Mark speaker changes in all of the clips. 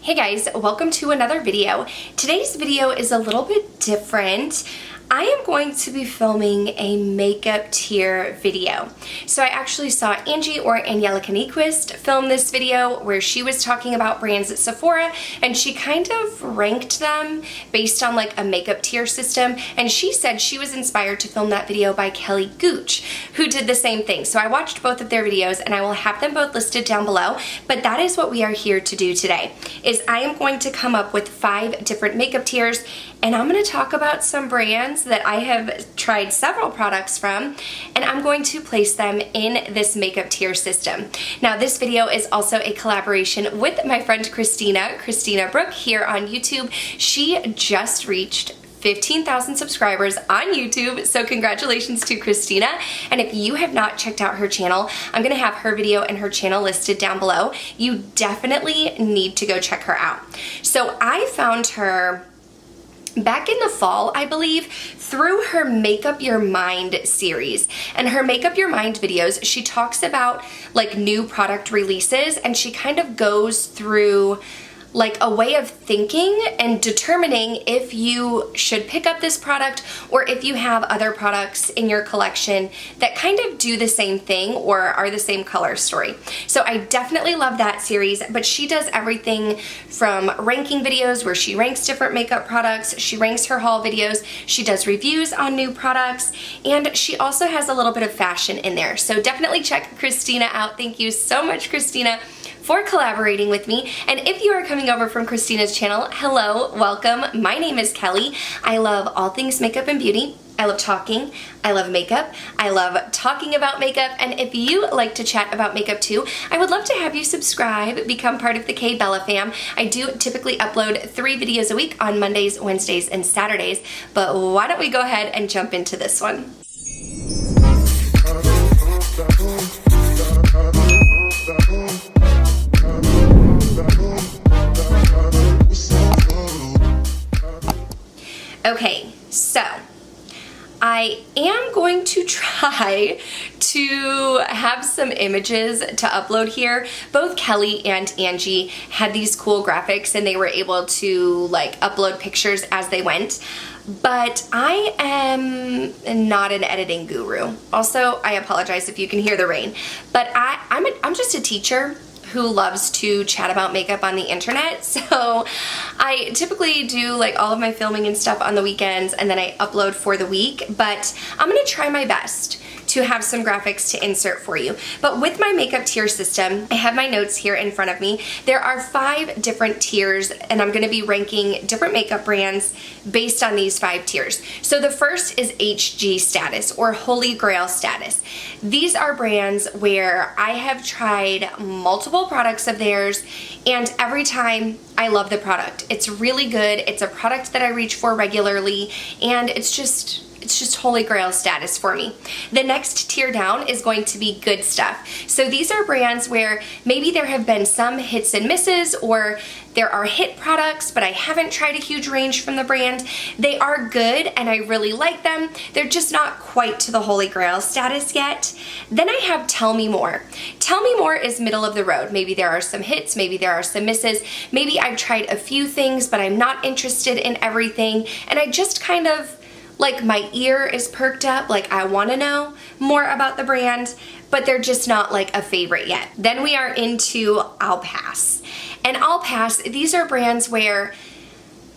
Speaker 1: Hey guys, welcome to another video. Today's video is a little bit different. I am going to be filming a makeup tier video. So I actually saw Angie or Angelica Nyquist film this video where she was talking about brands at Sephora and she kind of ranked them based on like a makeup tier system, and she said she was inspired to film that video by Kelly Gooch, who did the same thing. So I watched both of their videos and I will have them both listed down below, but that is what we are here to do today, is I am going to come up with 5 different makeup tiers and I'm going to talk about some brands that I have tried several products from, and I'm going to place them in this makeup tier system. Now this video is also a collaboration with my friend Christina Brooke here on YouTube. She just reached 15,000 subscribers on YouTube, so congratulations to Christina. And if you have not checked out her channel, I'm gonna have her video and her channel listed down below. You definitely need to go check her out. So I found her back in the fall, I believe, through her Make Up Your Mind series. And her Make Up Your Mind videos, she talks about like new product releases, and she kind of goes through like a way of thinking and determining if you should pick up this product or if you have other products in your collection that kind of do the same thing or are the same color story. So I definitely love that series, but she does everything from ranking videos where she ranks different makeup products, she ranks her haul videos, she does reviews on new products, and she also has a little bit of fashion in there. So definitely check Christina out. Thank you so much, Christina, for collaborating with me. And if you are coming over from Christina's channel, hello, welcome. My name is Kelly. I love all things makeup and beauty. I love talking, I love makeup, I love talking about makeup, and if you like to chat about makeup too, I would love to have you subscribe, become part of the K Bella fam. I do typically upload 3 videos a week on Mondays, Wednesdays, and Saturdays, but why don't we go ahead and jump into this one. Okay, so I am going to try to have some images to upload here. Both Kelly and Angie had these cool graphics and they were able to like upload pictures as they went. But I am not an editing guru. Also, I apologize if you can hear the rain, but I'm just a teacher who loves to chat about makeup on the internet. So I typically do like all of my filming and stuff on the weekends and then I upload for the week, but I'm gonna try my best to have some graphics to insert for you. But with my makeup tier system, I have my notes here in front of me. There are 5 different tiers and I'm gonna be ranking different makeup brands based on these 5 tiers. So the first is HG status, or Holy Grail status. These are brands where I have tried multiple products of theirs and every time I love the product. It's really good. It's a product that I reach for regularly and it's just Holy Grail status for me. The next tier down is going to be good stuff. So these are brands where maybe there have been some hits and misses, or there are hit products, but I haven't tried a huge range from the brand. They are good and I really like them. They're just not quite to the Holy Grail status yet. Then I have Tell Me More. Tell Me More is middle of the road. Maybe there are some hits, maybe there are some misses. Maybe I've tried a few things, but I'm not interested in everything. And I just kind of, like, my ear is perked up, like I want to know more about the brand, but they're just not like a favorite yet. Then we are into I'll Pass. And I'll Pass, these are brands where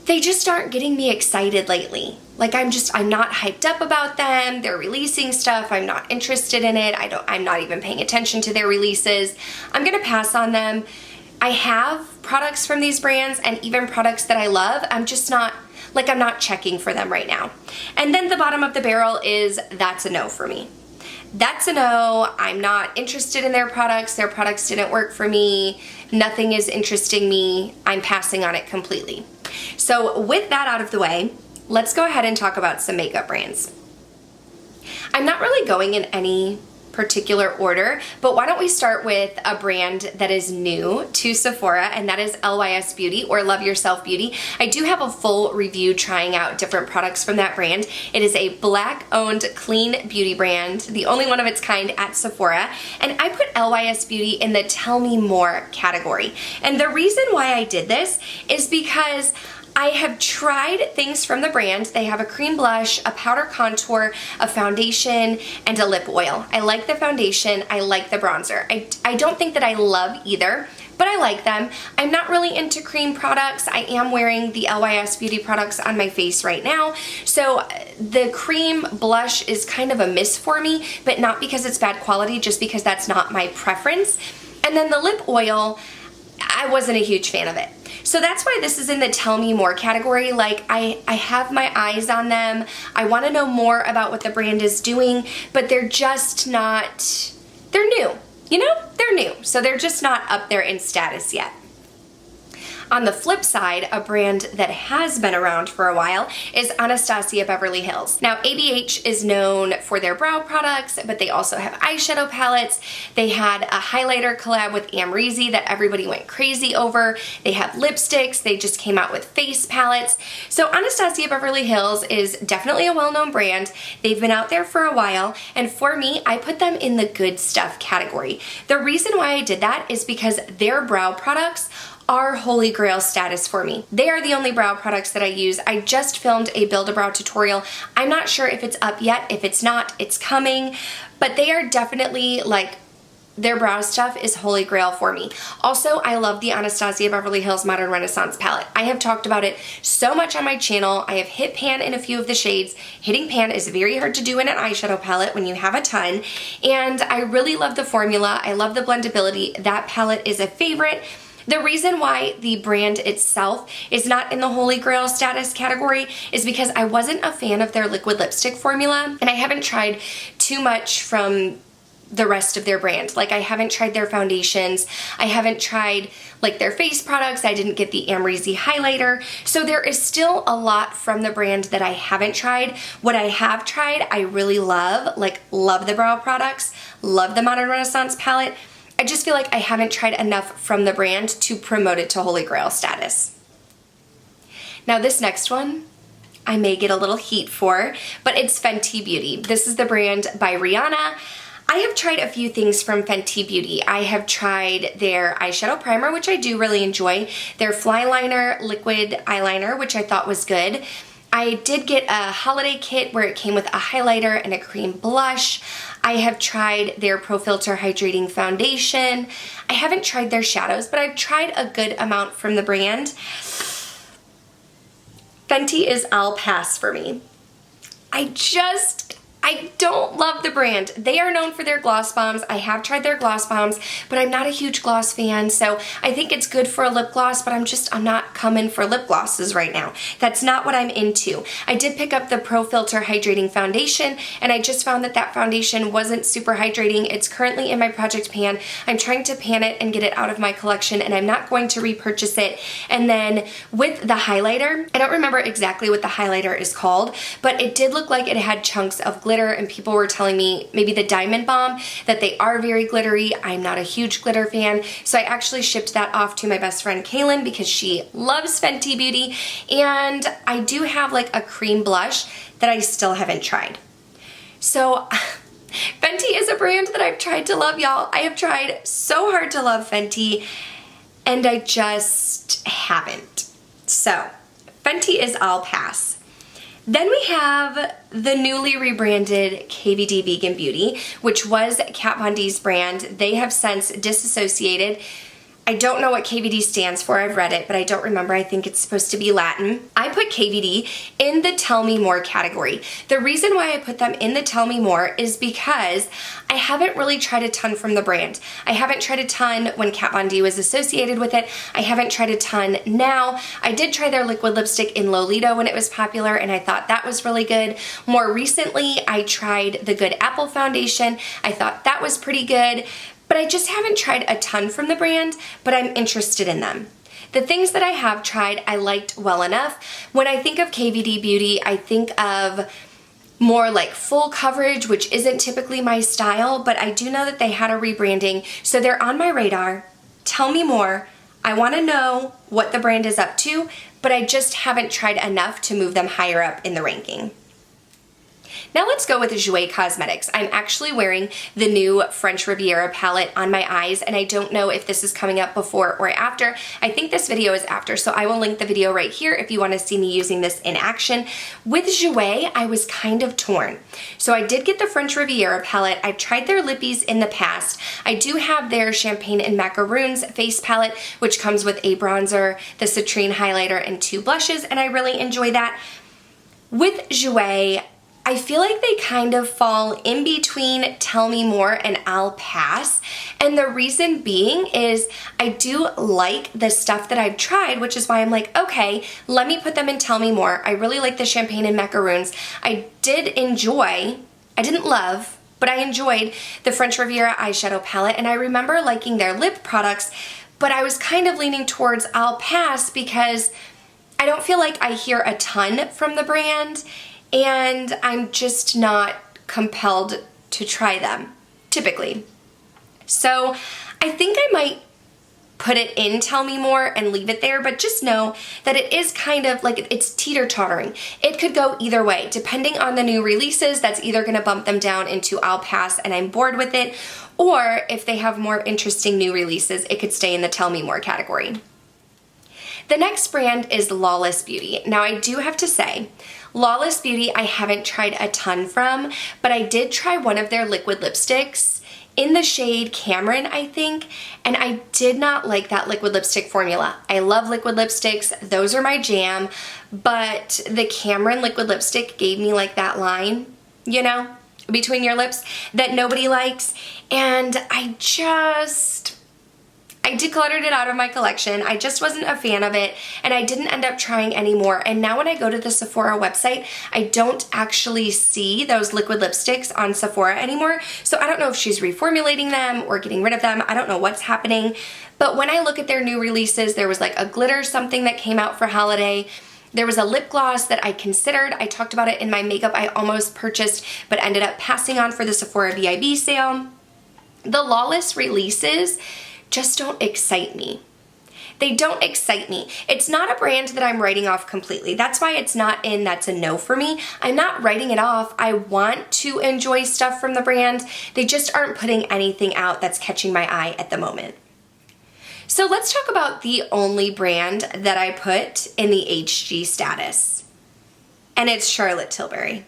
Speaker 1: they just aren't getting me excited lately. Like I'm not hyped up about them. They're releasing stuff. I'm not interested in it. I'm not even paying attention to their releases. I'm gonna pass on them. I have products from these brands and even products that I love. I'm not checking for them right now. And then the bottom of the barrel is that's a no for me. That's a no. I'm not interested in their products. Their products didn't work for me. Nothing is interesting me. I'm passing on it completely. So with that out of the way, let's go ahead and talk about some makeup brands. I'm not really going in any particular order, but why don't we start with a brand that is new to Sephora, and that is Lys Beauty, or Love Yourself Beauty. I do have a full review trying out different products from that brand. It is a Black-owned clean beauty brand, the only one of its kind at Sephora, and I put Lys Beauty in the Tell Me More category. And the reason why I did this is because I have tried things from the brand. They have a cream blush, a powder contour, a foundation, and a lip oil. I like the foundation. I like the bronzer. I don't think that I love either, but I like them. I'm not really into cream products. I am wearing the Lys Beauty products on my face right now, so the cream blush is kind of a miss for me, but not because it's bad quality, just because that's not my preference. And then the lip oil, I wasn't a huge fan of it. So that's why this is in the Tell Me More category. Like, I have my eyes on them. I want to know more about what the brand is doing, but they're just not, they're new. You know, they're new. So they're just not up there in status yet. On the flip side, a brand that has been around for a while is Anastasia Beverly Hills. Now, ABH is known for their brow products, but they also have eyeshadow palettes. They had a highlighter collab with Amrezy that everybody went crazy over. They have lipsticks. They just came out with face palettes. So Anastasia Beverly Hills is definitely a well-known brand. They've been out there for a while, and for me, I put them in the good stuff category. The reason why I did that is because their brow products are holy grail status for me. They are the only brow products that I use. I just filmed a Build-A-Brow tutorial. I'm not sure if it's up yet. If it's not, it's coming. But they are definitely, like, their brow stuff is holy grail for me. Also, I love the Anastasia Beverly Hills Modern Renaissance palette. I have talked about it so much on my channel. I have hit pan in a few of the shades. Hitting pan is very hard to do in an eyeshadow palette when you have a ton. And I really love the formula. I love the blendability. That palette is a favorite. The reason why the brand itself is not in the holy grail status category is because I wasn't a fan of their liquid lipstick formula, and I haven't tried too much from the rest of their brand. Like, I haven't tried their foundations. I haven't tried, like, their face products. I didn't get the Amrezy highlighter. So there is still a lot from the brand that I haven't tried. What I have tried, I really love. Like, love the brow products, love the Modern Renaissance palette. I just feel like I haven't tried enough from the brand to promote it to holy grail status. Now this next one, I may get a little heat for, but it's Fenty Beauty. This is the brand by Rihanna. I have tried a few things from Fenty Beauty. I have tried their eyeshadow primer, which I do really enjoy, their Fly Liner liquid eyeliner, which I thought was good. I did get a holiday kit where it came with a highlighter and a cream blush. I have tried their Pro Filter Hydrating Foundation. I haven't tried their shadows, but I've tried a good amount from the brand. Fenty is all pass for me. I don't love the brand. They are known for their gloss bombs. I have tried their gloss bombs, but I'm not a huge gloss fan, so I think it's good for a lip gloss, but I'm not coming for lip glosses right now. That's not what I'm into. I did pick up the Pro Filter Hydrating Foundation, and I just found that that foundation wasn't super hydrating. It's currently in my project pan. I'm trying to pan it and get it out of my collection, and I'm not going to repurchase it. And then with the highlighter, I don't remember exactly what the highlighter is called, but it did look like it had chunks of glitter, and people were telling me, maybe the Diamond Bomb, that they are very glittery. I'm not a huge glitter fan, so I actually shipped that off to my best friend Kaylin because she loves Fenty Beauty, and I do have like a cream blush that I still haven't tried. So Fenty is a brand that I've tried to love, y'all. I have tried so hard to love Fenty, and I just haven't. So Fenty is all pass. Then we have the newly rebranded KVD Vegan Beauty, which was Kat Von D's brand. They have since disassociated. I don't know what KVD stands for. I've read it, but I don't remember. I think it's supposed to be Latin. I put KVD in the Tell Me More category. The reason why I put them in the Tell Me More is because I haven't really tried a ton from the brand. I haven't tried a ton when Kat Von D was associated with it. I haven't tried a ton now. I did try their liquid lipstick in Lolita when it was popular, and I thought that was really good. More recently, I tried the Good Apple foundation. I thought that was pretty good. But I just haven't tried a ton from the brand, but I'm interested in them. The things that I have tried, I liked well enough. When I think of KVD Beauty, I think of more like full coverage, which isn't typically my style, but I do know that they had a rebranding, so they're on my radar. Tell me more. I want to know what the brand is up to, but I just haven't tried enough to move them higher up in the ranking. Now let's go with Jouer Cosmetics. I'm actually wearing the new French Riviera palette on my eyes, and I don't know if this is coming up before or after. I think this video is after, so I will link the video right here if you want to see me using this in action. With Jouer, I was kind of torn. So I did get the French Riviera palette. I've tried their lippies in the past. I do have their Champagne and Macaroons face palette, which comes with a bronzer, the citrine highlighter, and 2 blushes, and I really enjoy that. With Jouer, I feel like they kind of fall in between Tell Me More and I'll Pass. And the reason being is I do like the stuff that I've tried, which is why I'm like, okay, let me put them in Tell Me More. I really like the Champagne and Macaroons. I didn't love, but I enjoyed the French Riviera eyeshadow palette, and I remember liking their lip products, but I was kind of leaning towards I'll Pass because I don't feel like I hear a ton from the brand, and I'm just not compelled to try them, typically. So I think I might put it in Tell Me More and leave it there, but just know that it is kind of like it's teeter-tottering. It could go either way. Depending on the new releases, that's either gonna bump them down into I'll Pass and I'm bored with it, or if they have more interesting new releases, it could stay in the Tell Me More category. The next brand is Lawless Beauty. Now I do have to say, Lawless Beauty I haven't tried a ton from, but I did try one of their liquid lipsticks in the shade Cameron, I think, and I did not like that liquid lipstick formula. I love liquid lipsticks, those are my jam, but the Cameron liquid lipstick gave me like that line, you know, between your lips that nobody likes, and I decluttered it out of my collection. I just wasn't a fan of it, and I didn't end up trying anymore. And now when I go to the Sephora website, I don't actually see those liquid lipsticks on Sephora anymore. So I don't know if she's reformulating them or getting rid of them. I don't know what's happening. But when I look at their new releases, there was like a glitter something that came out for holiday. There was a lip gloss that I considered. I talked about it in my makeup I almost purchased, but ended up passing on for the Sephora VIB sale. The Lawless releases just don't excite me. They don't excite me. It's not a brand that I'm writing off completely. That's why it's not in That's a No for me. I'm not writing it off. I want to enjoy stuff from the brand. They just aren't putting anything out that's catching my eye at the moment. So let's talk about the only brand that I put in the HG status, and it's Charlotte Tilbury.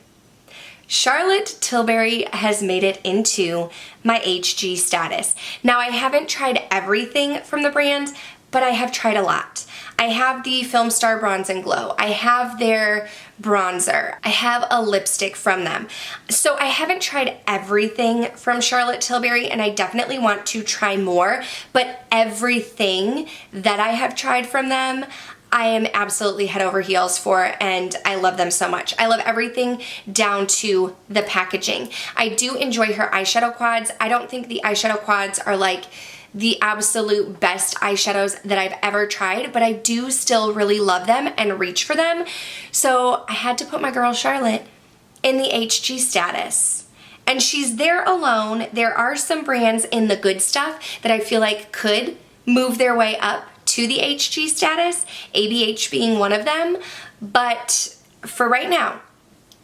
Speaker 1: Charlotte Tilbury has made it into my HG status. Now I haven't tried everything from the brand, but I have tried a lot. I have the Film Star Bronze and Glow. I have their bronzer. I have a lipstick from them. So I haven't tried everything from Charlotte Tilbury, and I definitely want to try more, but everything that I have tried from them, I am absolutely head over heels for, and I love them so much. I love everything down to the packaging. I do enjoy her eyeshadow quads. I don't think the eyeshadow quads are like the absolute best eyeshadows that I've ever tried, but I do still really love them and reach for them. So I had to put my girl Charlotte in the HG status. And she's there alone. There are some brands in the good stuff that I feel like could move their way up to the HG status, ABH being one of them, but for right now,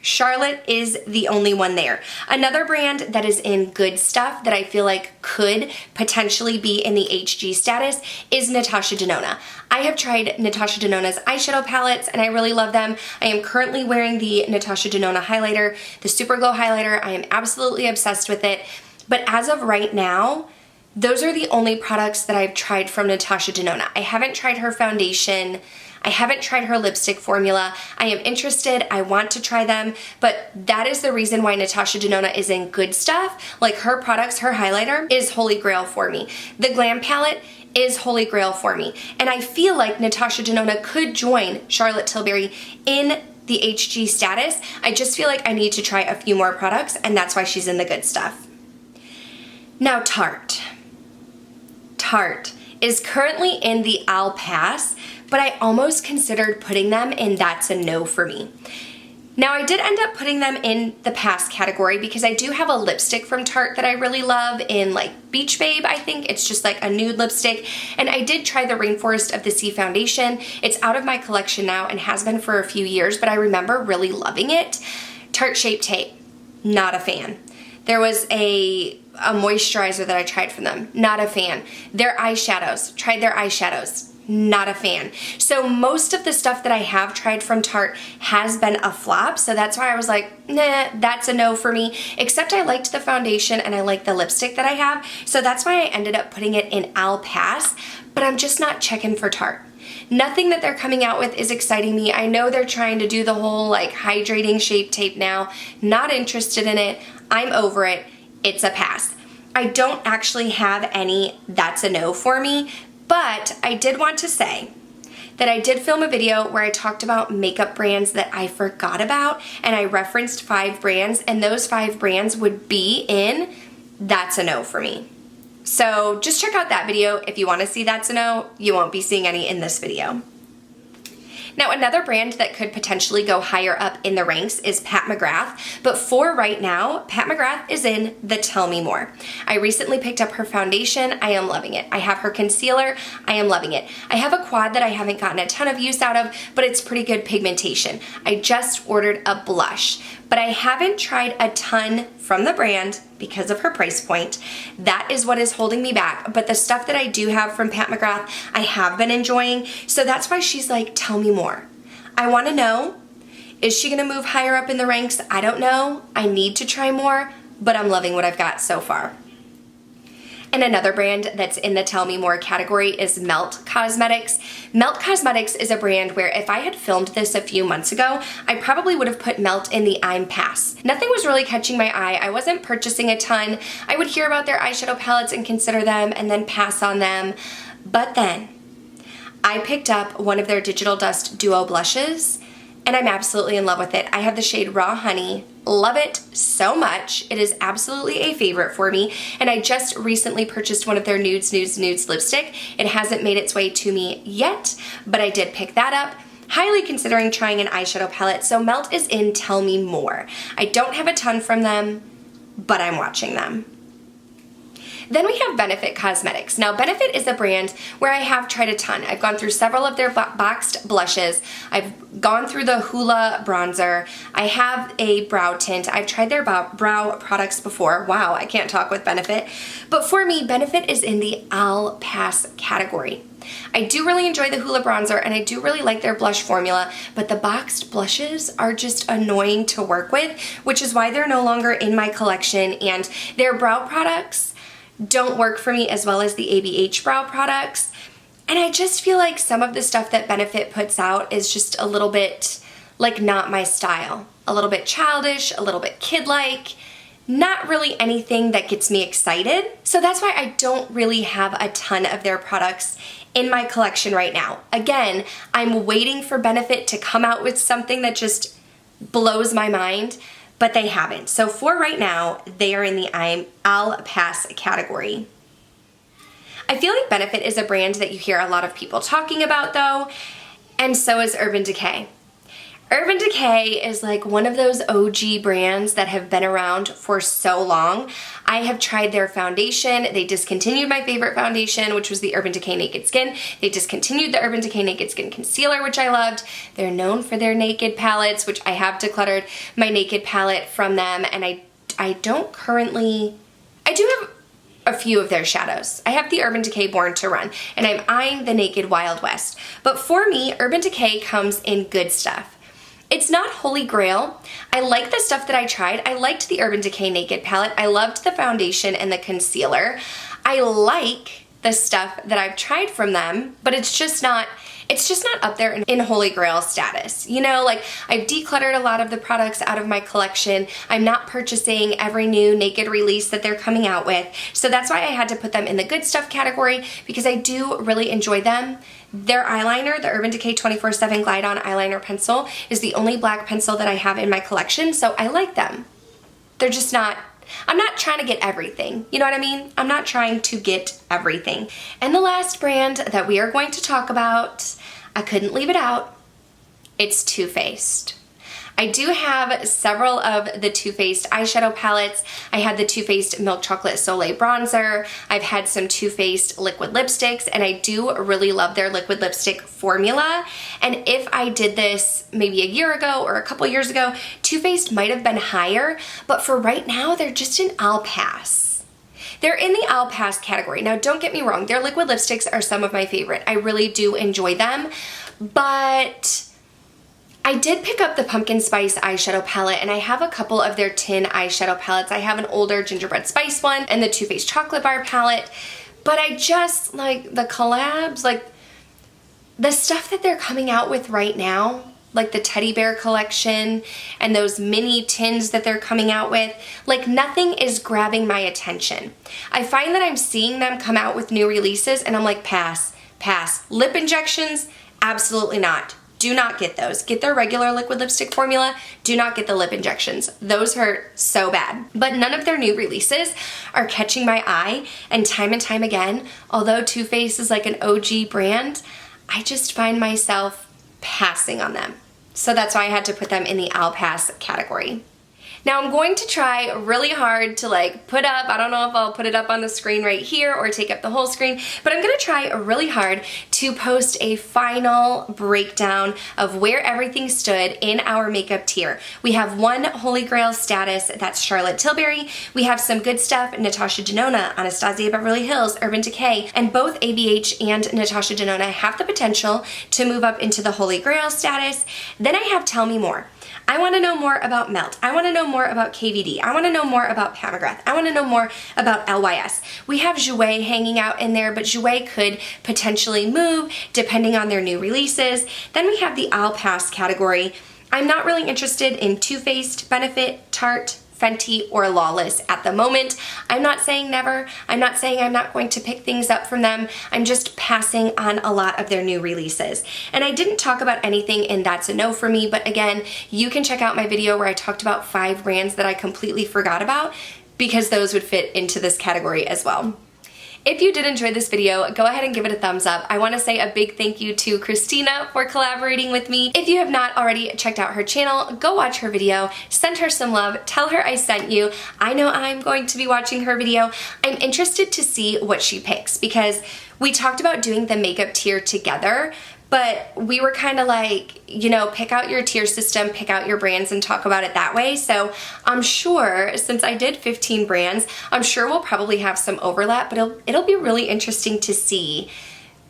Speaker 1: Charlotte is the only one there. Another brand that is in good stuff that I feel like could potentially be in the HG status is Natasha Denona. I have tried Natasha Denona's eyeshadow palettes and I really love them. I am currently wearing the Natasha Denona highlighter, the Super Glow highlighter. I am absolutely obsessed with it, but as of right now, those are the only products that I've tried from Natasha Denona. I haven't tried her foundation. I haven't tried her lipstick formula. I am interested. I want to try them, but that is the reason why Natasha Denona is in good stuff. Like her products, her highlighter is holy grail for me. The Glam palette is holy grail for me. And I feel like Natasha Denona could join Charlotte Tilbury in the HG status. I just feel like I need to try a few more products, and that's why she's in the good stuff. Now Tarte. Tarte is currently in the I'll Pass, but I almost considered putting them in That's a No for me. Now I did end up putting them in the pass category because I do have a lipstick from Tarte that I really love in like Beach Babe, I think. It's just like a nude lipstick. And I did try the Rainforest of the Sea foundation. It's out of my collection now and has been for a few years, but I remember really loving it. Tarte Shape Tape, not a fan. There was a moisturizer that I tried from them, not a fan. Their eyeshadows, tried their eyeshadows, not a fan. So most of the stuff that I have tried from Tarte has been a flop, so that's why I was like, nah, that's a no for me, except I liked the foundation and I like the lipstick that I have, so that's why I ended up putting it in I'll pass, but I'm just not checking for Tarte. Nothing that they're coming out with is exciting me. I know they're trying to do the whole like hydrating Shape Tape now. Not interested in it. I'm over it. It's a pass. I don't actually have any that's a no for me, but I did want to say that I did film a video where I talked about makeup brands that I forgot about, and I referenced 5 brands, and those 5 brands would be in that's a no for me. So just check out that video if you want to see that's a no. You won't be seeing any in this video. Now another brand that could potentially go higher up in the ranks is Pat McGrath, but for right now, Pat McGrath is in the Tell Me More. I recently picked up her foundation. I am loving it. I have her concealer. I am loving it. I have a quad that I haven't gotten a ton of use out of, but it's pretty good pigmentation. I just ordered a blush, but I haven't tried a ton from the brand because of her price point. That is what is holding me back. But the stuff that I do have from Pat McGrath, I have been enjoying. So that's why she's like, tell me more. I want to know, is she gonna move higher up in the ranks? I don't know. I need to try more, but I'm loving what I've got so far. And another brand that's in the Tell Me More category is Melt Cosmetics. Melt Cosmetics is a brand where if I had filmed this a few months ago, I probably would have put Melt in the I'm pass. Nothing was really catching my eye. I wasn't purchasing a ton. I would hear about their eyeshadow palettes and consider them and then pass on them. But then I picked up one of their Digital Dust Duo blushes and I'm absolutely in love with it. I have the shade Raw Honey. Love it so much. It is absolutely a favorite for me. And I just recently purchased one of their Nudes lipstick. It hasn't made its way to me yet, but I did pick that up. Highly considering trying an eyeshadow palette. So Melt is in Tell Me More. I don't have a ton from them, but I'm watching them. Then we have Benefit Cosmetics. Now Benefit is a brand where I have tried a ton. I've gone through several of their boxed blushes. I've gone through the Hoola bronzer. I have a brow tint. I've tried their brow products before. Wow, I can't talk with Benefit. But for me, Benefit is in the I'll pass category. I do really enjoy the Hoola bronzer and I do really like their blush formula, but the boxed blushes are just annoying to work with, which is why they're no longer in my collection, and their brow products don't work for me as well as the ABH brow products. And I just feel like some of the stuff that Benefit puts out is just a little bit like not my style. A little bit childish, a little bit kid-like, not really anything that gets me excited. So that's why I don't really have a ton of their products in my collection right now. Again, I'm waiting for Benefit to come out with something that just blows my mind, but they haven't. So for right now, they are in the I'll pass category. I feel like Benefit is a brand that you hear a lot of people talking about though, and so is Urban Decay. Urban Decay is like one of those OG brands that have been around for so long. I have tried their foundation. They discontinued my favorite foundation, which was the Urban Decay Naked Skin. They discontinued the Urban Decay Naked Skin Concealer, which I loved. They're known for their Naked palettes, which I have decluttered my Naked palette from them, and I don't currently, I do have a few of their shadows. I have the Urban Decay Born to Run, and I'm eyeing the Naked Wild West. But for me, Urban Decay comes in good stuff. It's not holy grail. I like the stuff that I tried. I liked the Urban Decay Naked palette. I loved the foundation and the concealer. I like the stuff that I've tried from them, but it's just not up there in holy grail status. You know, like I've decluttered a lot of the products out of my collection. I'm not purchasing every new Naked release that they're coming out with. So that's why I had to put them in the good stuff category, because I do really enjoy them. Their eyeliner, the Urban Decay 24/7 Glide On Eyeliner Pencil, is the only black pencil that I have in my collection, so I like them. They're just not, I'm not trying to get everything. You know what I mean? I'm not trying to get everything. And the last brand that we are going to talk about, I couldn't leave it out, it's Too Faced. I I do have several of the Too Faced eyeshadow palettes. I had the Too Faced Milk Chocolate Soleil bronzer. I've had some Too Faced liquid lipsticks, and I do really love their liquid lipstick formula. And if I did this maybe a year ago or a couple years ago, Too Faced might have been higher, but for right now, they're just an I'll pass. They're in the I'll pass category. Now, don't get me wrong, their liquid lipsticks are some of my favorite. I really do enjoy them, but I did pick up the Pumpkin Spice eyeshadow palette, and I have a couple of their tin eyeshadow palettes. I have an older Gingerbread Spice one and the Too Faced Chocolate Bar palette, but I just like the collabs, like the stuff that they're coming out with right now, like the teddy bear collection and those mini tins that they're coming out with, like nothing is grabbing my attention. I find that I'm seeing them come out with new releases and I'm like, pass, pass. Lip injections, absolutely not. Do not get those. Get their regular liquid lipstick formula. Do not get the lip injections. Those hurt so bad. But none of their new releases are catching my eye, and time again, although Too Faced is like an OG brand, I just find myself passing on them. So that's why I had to put them in the I'll pass category. Now I'm going to try really hard to like put up, I don't know if I'll put it up on the screen right here or take up the whole screen, but I'm gonna try really hard to post a final breakdown of where everything stood in our makeup tier. We have one Holy Grail status, that's Charlotte Tilbury. We have some good stuff, Natasha Denona, Anastasia Beverly Hills, Urban Decay, and both ABH and Natasha Denona have the potential to move up into the Holy Grail status. Then I have Tell Me More. I want to know more about Melt. I want to know more about KVD. I want to know more about McGrath. I want to know more about LYS. We have Jouer hanging out in there, but Jouer could potentially move depending on their new releases. Then we have the I'll pass category. I'm not really interested in Too Faced, Benefit, Tarte, Fenty, or Lawless at the moment. I'm not saying never. I'm not saying I'm not going to pick things up from them. I'm just passing on a lot of their new releases. And I didn't talk about anything in That's a No for me, but again, you can check out my video where I talked about 5 brands that I completely forgot about, because those would fit into this category as well. If you did enjoy this video, go ahead and give it a thumbs up. I want to say a big thank you to Christina for collaborating with me. If you have not already checked out her channel, go watch her video, send her some love, tell her I sent you. I know I'm going to be watching her video. I'm interested to see what she picks, because we talked about doing the makeup tier together, but we were kind of like, you know, pick out your tier system, pick out your brands, and talk about it that way. So I'm sure, since I did 15 brands, I'm sure we'll probably have some overlap, but it'll be really interesting to see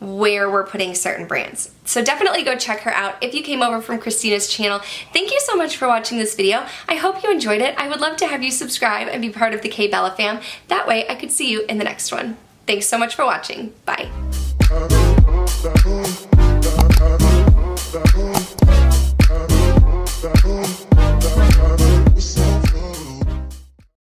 Speaker 1: where we're putting certain brands. So definitely go check her out. If you came over from Christina's channel, thank you so much for watching this video. I hope you enjoyed it. I would love to have you subscribe and be part of the K Bella fam. That way I could see you in the next one. Thanks so much for watching. Bye.